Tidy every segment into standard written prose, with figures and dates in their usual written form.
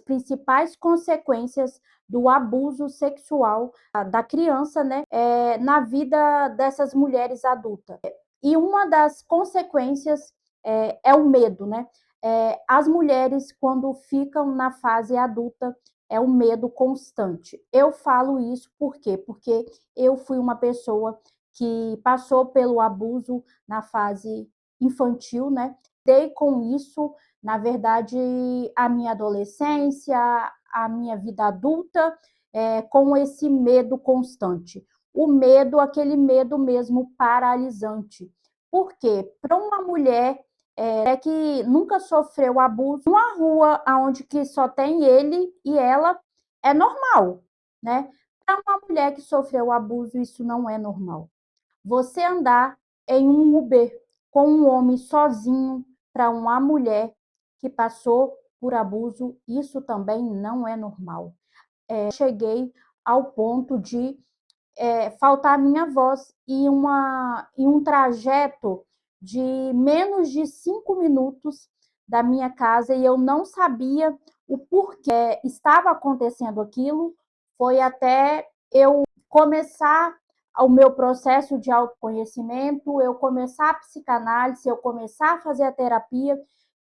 principais consequências do abuso sexual da criança, né, na vida dessas mulheres adultas. E uma das consequências é o medo, né? As mulheres, quando ficam na fase adulta, é o medo constante. Eu falo isso por quê? Porque eu fui uma pessoa que passou pelo abuso na fase infantil, né? Dei com isso, na verdade, a minha adolescência, a minha vida adulta, com esse medo constante. O medo, aquele medo mesmo paralisante. Por quê? Para uma mulher que nunca sofreu abuso, uma rua onde que só tem ele e ela é normal, né? Para uma mulher que sofreu abuso, isso não é normal. Você andar em um Uber com um homem sozinho para uma mulher que passou por abuso, isso também não é normal. Cheguei ao ponto de faltar a minha voz em um trajeto de menos de 5 minutos da minha casa e eu não sabia o porquê estava acontecendo aquilo. Foi até eu começar o meu processo de autoconhecimento, eu começar a psicanálise, eu começar a fazer a terapia,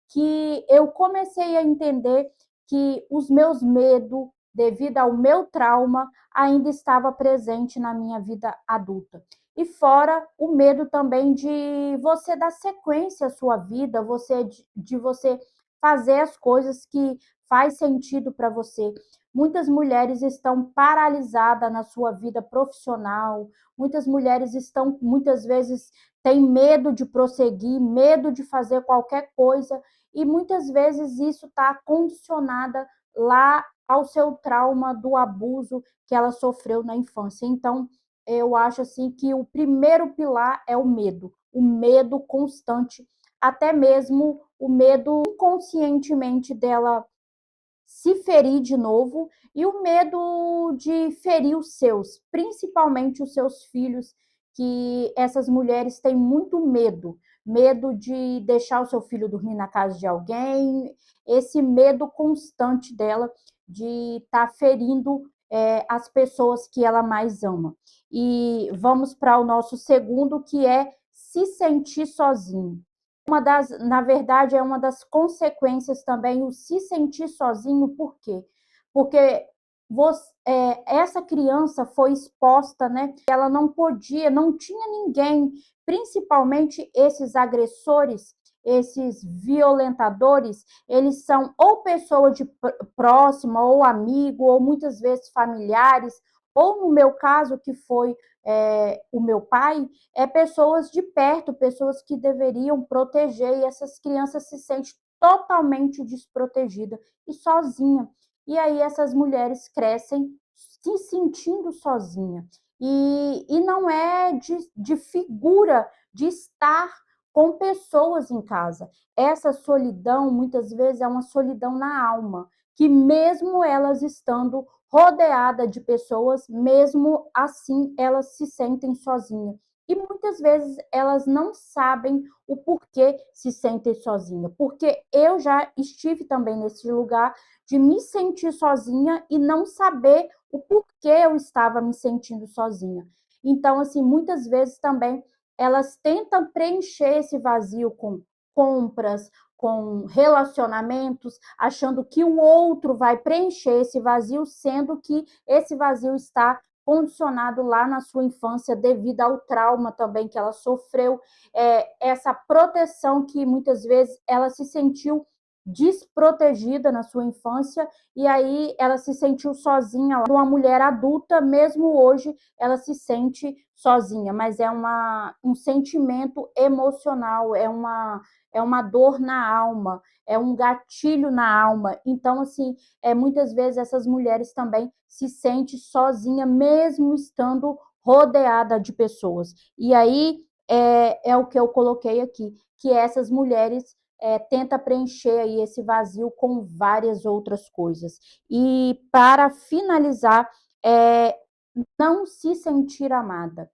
que eu comecei a entender que os meus medos, devido ao meu trauma, ainda estava presente na minha vida adulta. E fora o medo também de você dar sequência à sua vida, de você fazer as coisas que faz sentido para você. Muitas mulheres estão paralisadas na sua vida profissional, muitas mulheres estão, muitas vezes, têm medo de prosseguir, medo de fazer qualquer coisa, e muitas vezes isso está condicionada lá ao seu trauma do abuso que ela sofreu na infância. Então, eu acho assim que o primeiro pilar é o medo constante, até mesmo o medo inconscientemente dela se ferir de novo e o medo de ferir os seus, principalmente os seus filhos, que essas mulheres têm muito medo, medo de deixar o seu filho dormir na casa de alguém, esse medo constante dela de estar ferindo as pessoas que ela mais ama. E vamos para o nosso segundo, que é se sentir sozinho. Na verdade, é uma das consequências também o se sentir sozinho, por quê? Porque essa criança foi exposta, né? Ela não podia, não tinha ninguém, principalmente esses agressores, esses violentadores, eles são ou pessoa de próxima, ou amigo, ou muitas vezes familiares, ou no meu caso, que foi o meu pai, pessoas de perto, pessoas que deveriam proteger, e essas crianças se sentem totalmente desprotegidas e sozinhas. E aí essas mulheres crescem se sentindo sozinhas. E não é de figura de estar com pessoas em casa. Essa solidão, muitas vezes, é uma solidão na alma, que mesmo elas estando rodeadas de pessoas, mesmo assim elas se sentem sozinhas. E muitas vezes elas não sabem o porquê se sentem sozinhas, porque eu já estive também nesse lugar de me sentir sozinha e não saber o porquê eu estava me sentindo sozinha. Então, assim, muitas vezes também elas tentam preencher esse vazio com compras, com relacionamentos, achando que o outro vai preencher esse vazio, sendo que esse vazio está condicionado lá na sua infância devido ao trauma também que ela sofreu, essa proteção que muitas vezes ela se sentiu desprotegida na sua infância e aí ela se sentiu sozinha. Uma mulher adulta, mesmo hoje, ela se sente sozinha, mas é um sentimento emocional, é uma dor na alma, é um gatilho na alma. Então, assim, muitas vezes essas mulheres também se sentem sozinha, mesmo estando rodeada de pessoas. E aí é o que eu coloquei aqui, que essas mulheres tenta preencher aí esse vazio com várias outras coisas. E para finalizar, não se sentir amada.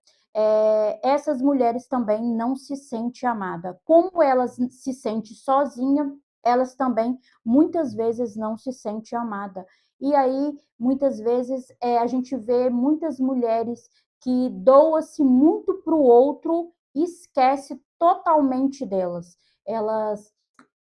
Essas mulheres também não se sentem amadas. Como elas se sentem sozinhas, elas também muitas vezes não se sentem amada. E aí, muitas vezes, a gente vê muitas mulheres que doam-se muito para o outro e esquece totalmente delas. Elas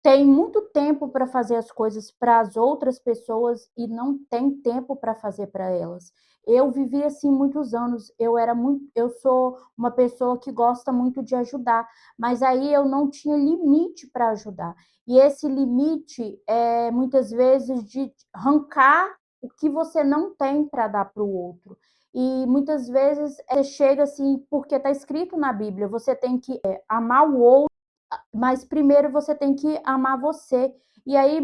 tem muito tempo para fazer as coisas para as outras pessoas e não tem tempo para fazer para elas. Eu vivi assim muitos anos, eu sou uma pessoa que gosta muito de ajudar, mas aí eu não tinha limite para ajudar. E esse limite é muitas vezes de arrancar o que você não tem para dar para o outro. E muitas vezes você chega assim, porque está escrito na Bíblia, você tem que amar o outro, mas primeiro você tem que amar você. E aí,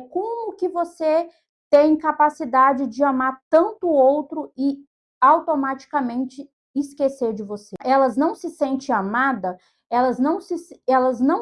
como que você tem capacidade de amar tanto o outro e automaticamente esquecer de você? Elas não se sentem amadas, elas não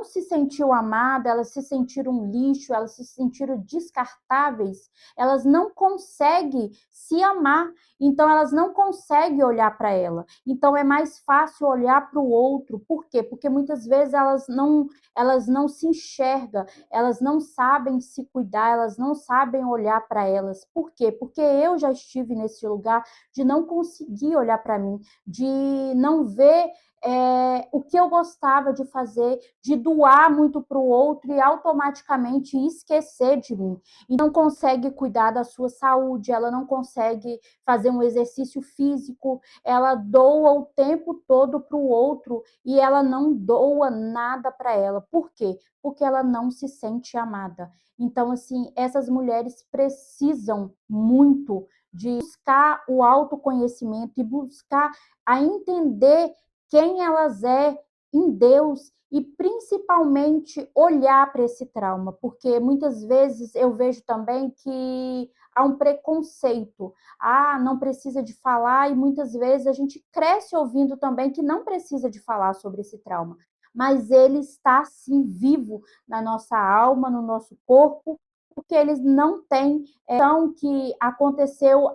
se sentiram amadas, elas se sentiram lixo, elas se sentiram descartáveis, elas não conseguem se amar, então elas não conseguem olhar para ela. Então é mais fácil olhar para o outro. Por quê? Porque muitas vezes elas não se enxergam, elas não sabem se cuidar, elas não sabem olhar para elas. Por quê? Porque eu já estive nesse lugar de não conseguir olhar para mim, de não ver o que eu gostava de fazer, de doar muito para o outro e automaticamente esquecer de mim. E não consegue cuidar da sua saúde, ela não consegue fazer um exercício físico, ela doa o tempo todo para o outro e ela não doa nada para ela. Por quê? Porque ela não se sente amada. Então, assim, essas mulheres precisam muito de buscar o autoconhecimento e buscar a entender quem elas em Deus e principalmente olhar para esse trauma, porque muitas vezes eu vejo também que há um preconceito. Não precisa de falar, e muitas vezes a gente cresce ouvindo também que não precisa de falar sobre esse trauma, mas ele está sim vivo na nossa alma, no nosso corpo, porque eles não têm que aconteceu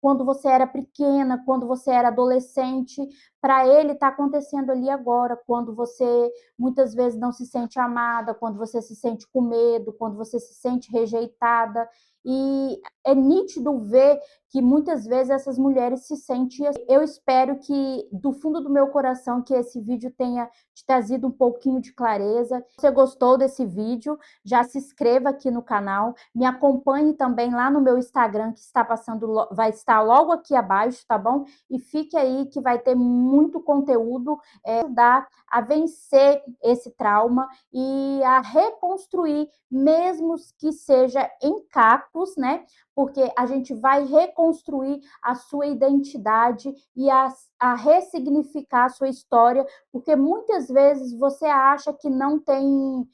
quando você era pequena, quando você era adolescente, para ele está acontecendo ali agora, quando você muitas vezes não se sente amada, quando você se sente com medo, quando você se sente rejeitada. E é nítido ver que muitas vezes essas mulheres se sentem assim. Eu espero que, do fundo do meu coração, que esse vídeo tenha te trazido um pouquinho de clareza. Se você gostou desse vídeo, já se inscreva aqui no canal, me acompanhe também lá no meu Instagram, que está passando, vai estar logo aqui abaixo, tá bom? E fique aí que vai ter muito conteúdo ajudar a vencer esse trauma e a reconstruir, mesmo que seja em cacos, né? Porque a gente vai reconstruir a sua identidade e a ressignificar a sua história, porque muitas vezes você acha que não tem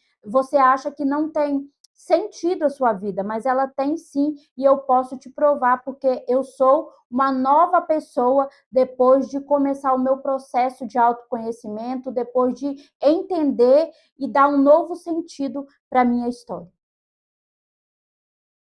sentido a sua vida, mas ela tem sim, e eu posso te provar, porque eu sou uma nova pessoa depois de começar o meu processo de autoconhecimento, depois de entender e dar um novo sentido para a minha história.